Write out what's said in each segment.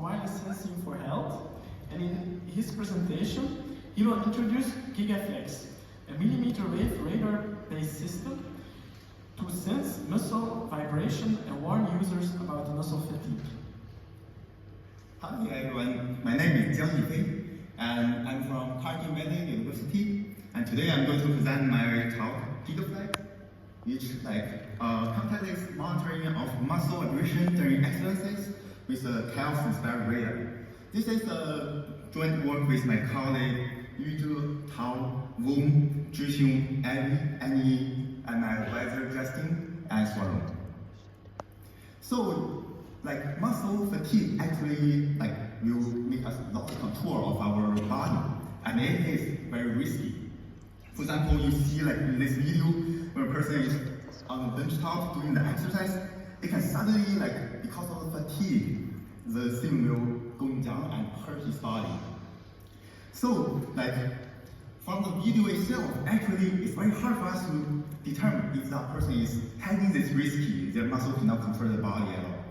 wireless sensing for health, and in his presentation, he will introduce GigaFlex, a millimeter wave radar-based system to sense muscle vibration and warn users about muscle fatigue. Hi everyone, my name is Jiang Yifei, and I'm from Carnegie Mellon University, and today I'm going to present my talk, GigaFlex, which is contactless monitoring of muscle vibration during exercises with a chaos-inspired radar. This is a joint work with my colleague Yu, Tao, Wong, Zhixiong, Annie, and my advisor Justin, and so on. So, muscle fatigue actually will make us lose control of our body, and it is very risky. For example, you see in this video, when a person is on a bench top doing the exercise, it can suddenly, because of fatigue, the thing will go down and hurt his body. So, from the video itself, actually, it's very hard for us to determine if that person is having this risky, their muscle cannot control the body at all.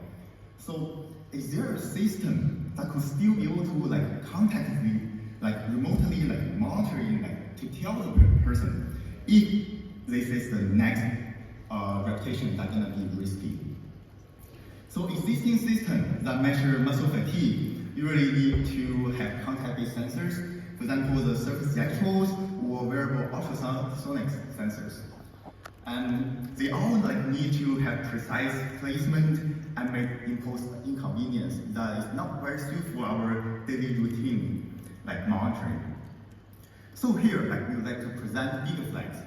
So, is there a system that could still be able to contactly, remotely, monitoring, to tell the person if this is the next repetition that's gonna be risky? So, existing systems that measure muscle fatigue usually need to have contact-based sensors. For example, the surface electrodes or wearable ultrasonic sensors. And they all need to have precise placement and may impose inconvenience that is not very suited for our daily routine, monitoring. So here, we would like to present GigaFlex.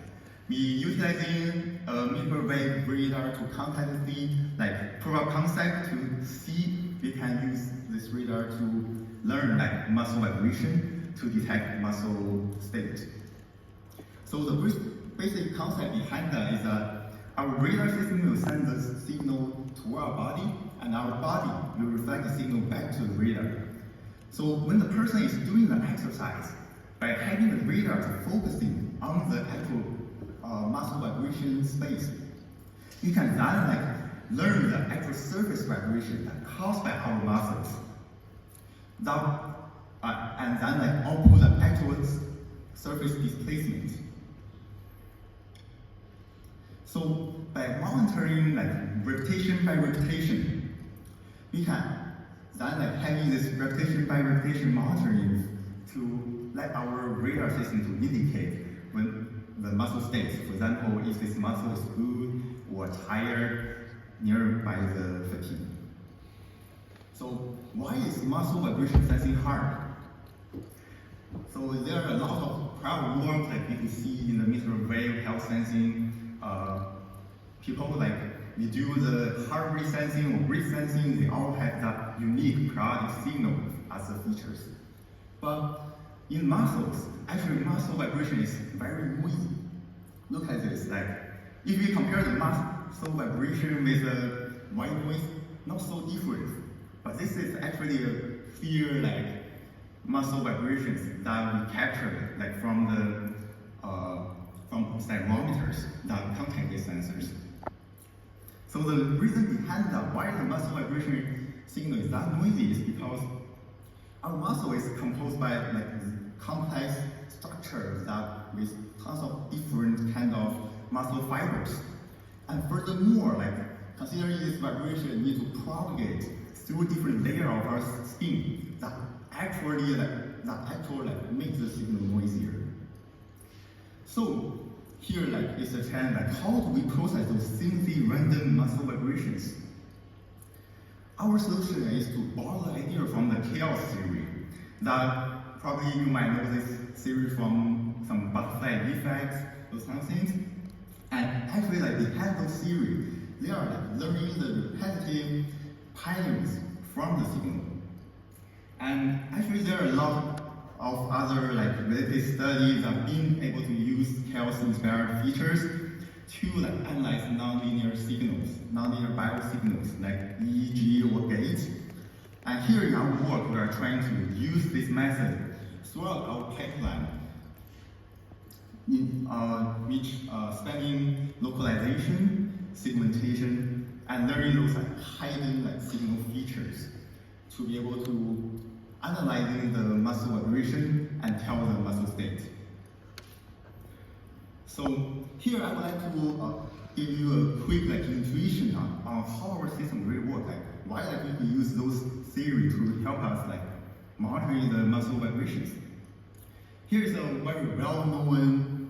We utilizing a microwave radar to contactlessly prove a concept to see we can use this radar to learn muscle vibration to detect muscle state. So the basic concept behind that is that our radar system will send the signal to our body, and our body will reflect the signal back to the radar. So when the person is doing the exercise, by having the radar focusing on the actual muscle vibration space, you can then learn the actual surface vibration caused by our muscles. And then output the actual surface displacement. So by monitoring repetition by repetition, we can then having this repetition by repetition monitoring to let our radar system to indicate when the muscle states. For example, if this muscle is good or tired nearby the fatigue. So why is muscle vibration sensing hard? So there are a lot of prior work you can see in the microwave health sensing. People we do the heart rate sensing or breath sensing, they all have that unique periodic signal as the features. But in muscles, actually muscle vibration is very noisy. Look at this, if we compare the muscle vibration with the white noise, not so different. But this is actually a clear muscle vibrations that we capture from thermometers that contain these sensors. So the reason behind that why the muscle vibration signal is that noisy is because our muscle is composed by complex structures that with tons of different kind of muscle fibers. And furthermore, considering this vibration need to propagate through different layers of our skin that actually makes the signal noisier. So here is a trend how do we process those simply random muscle vibrations? Our solution is to borrow the idea from the chaos theory. That probably you might know this theory from some butterfly effects, those kind of things. And actually behind those theory, they are learning the repetitive patterns from the signal. And actually there are a lot of other related studies that have been able to use chaos-inspired features to analyze nonlinear signals, nonlinear biosignals EEG or gait. And here in our work, we are trying to use this method throughout our pipeline, which spanning localization, segmentation, and learning those hidden signal features to be able to analyzing the muscle vibration and tell the muscle state. So here I would like to give you a quick intuition on how our system really works, why we can use those theories to help us monitoring the muscle vibrations. Here is a very well-known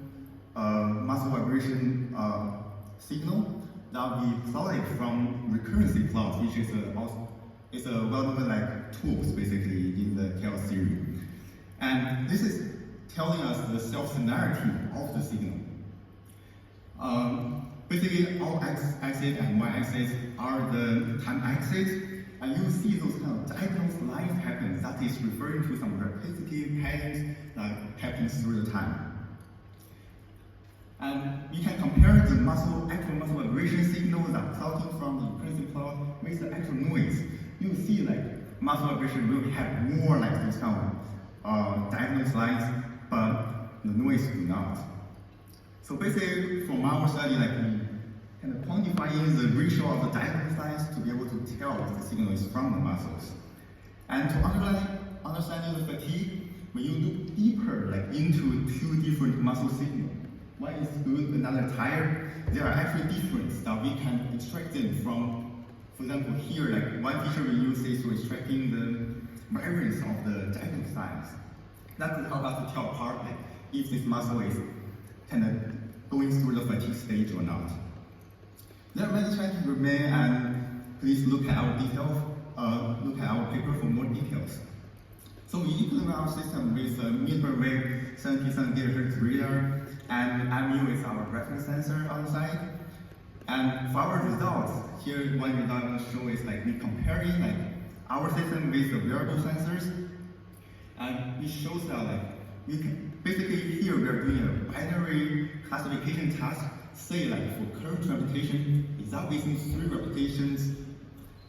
muscle vibration signal that we plotted from recurrency plot, which is a well-known tools basically in the chaos theory. And this is telling us the self-similarity of the signal. Basically, all x-axis and y-axis are the time axis, and you see those kind of diagonal slides happen. That is referring to some repetitive patterns that happens through the time. And you can compare the actual muscle vibration signal that plotting from the recurrency plot with the actual noise. You see muscle vibration will have more those kind of diagonal slides, but the noise do not. So basically, from our study, we kind of quantifying the ratio of the diagonal slides to be able to tell if the signal is from the muscles. And to understanding the fatigue, when you look deeper into two different muscle signals, one is good, another tired, there are actually differences that we can extract them from. For example, here, one feature we use is to extracting the variance of the diagonal slides. That will help us to tell apart if this muscle is kind of going through the fatigue stage or not. There are many challenges remain, and please look at our details, look at our paper for more details. So we implement our system with a mid-wave 77 GHz radar, and MU is our reference sensor on the side. And for our results, here one result I want to show is we comparing our system with the wearable sensors, and it shows that we can basically here we are doing a binary classification task. Say for current repetition, is that within 3 repetitions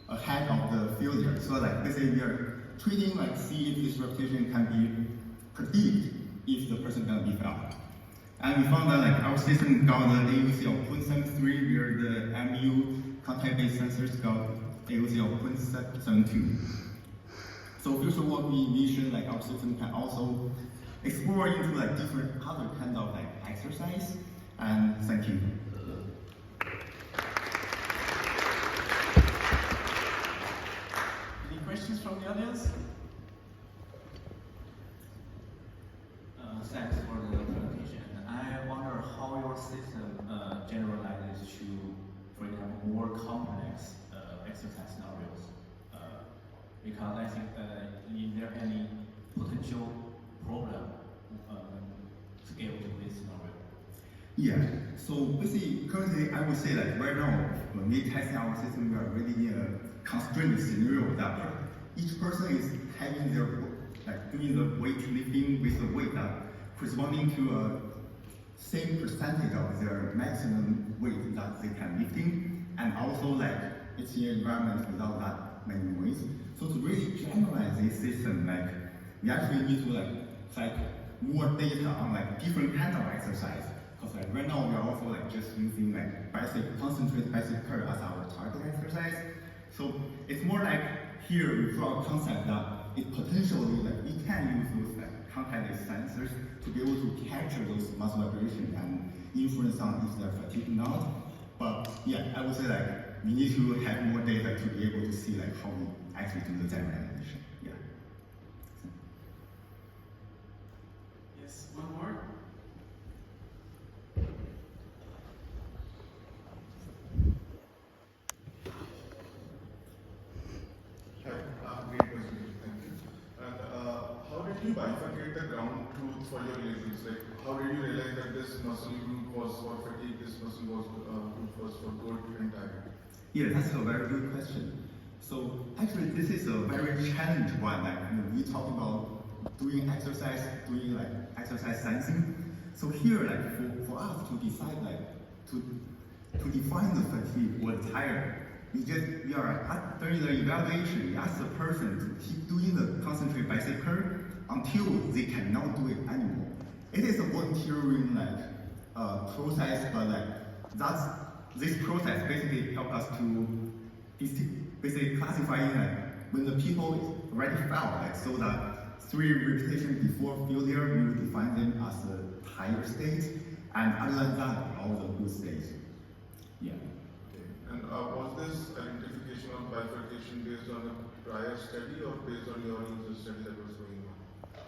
ahead of the failure? So basically we are treating see if this repetition can be predict if the person gonna be failed. And we found that our system got an AUC of 0.73, where the MU contact-based sensors got AUC of 0.72. So future work we envision our system can also explore into different other kind of exercise. And thank you. Any questions from the audience? Thanks for the presentation. I wonder how your system generalizes to, for example, more complex exercise scenarios. Because I think, is there any potential problem scale to this scenario? Yeah. So basically, currently, I would say right now, when we testing our system, we are already in a constrained scenario that each person is having their doing the weight lifting with the weight that corresponding to a same percentage of their maximum weight that they can lifting, and also it's in an environment without that many noise. So to really generalize this system, we actually need to collect more data on different kind of exercise. Because right now we are also just using concentrated bicep curl as our target exercise. So it's more here we draw a concept that it potentially we can use those contact-based sensors to be able to capture those muscle vibration and influence on if they're fatigued or not. But yeah, I would say we need to have more data to be able to see how we actually do the generalization. Yeah. Yes, one more. Great presentation, thank you. And how did you bifurcate the ground truth for your labels? How did you realize that this muscle group was for fatigue, this muscle group was for good and tired? Yeah, that's a very good question. So actually, this is a very challenging one. We talk about doing exercise, doing exercise sensing. So here, for us to decide to define the fatigue or tired, we are during the evaluation, we ask the person to keep doing the concentrated bicep curl until they cannot do it anymore. It is a volunteering process, but this process basically help us to basically classifying when the people already felt like so that 3 repetitions before failure, we will define them as a higher state, and other than that, all the good states. Yeah. Okay. And was this identification of bifurcation based on a prior study or based on your user study that was going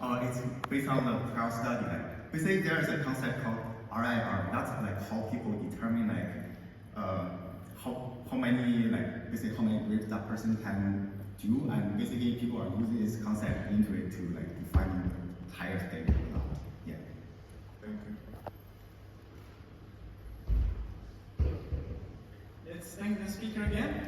on? It's based on the prior study. Like, basically, there is a concept called RIR. That's like how people determine like how many like basically how many grades that person can do, and basically people are using this concept into it to like define higher state or not. Yeah. Thank you. Let's thank the speaker again.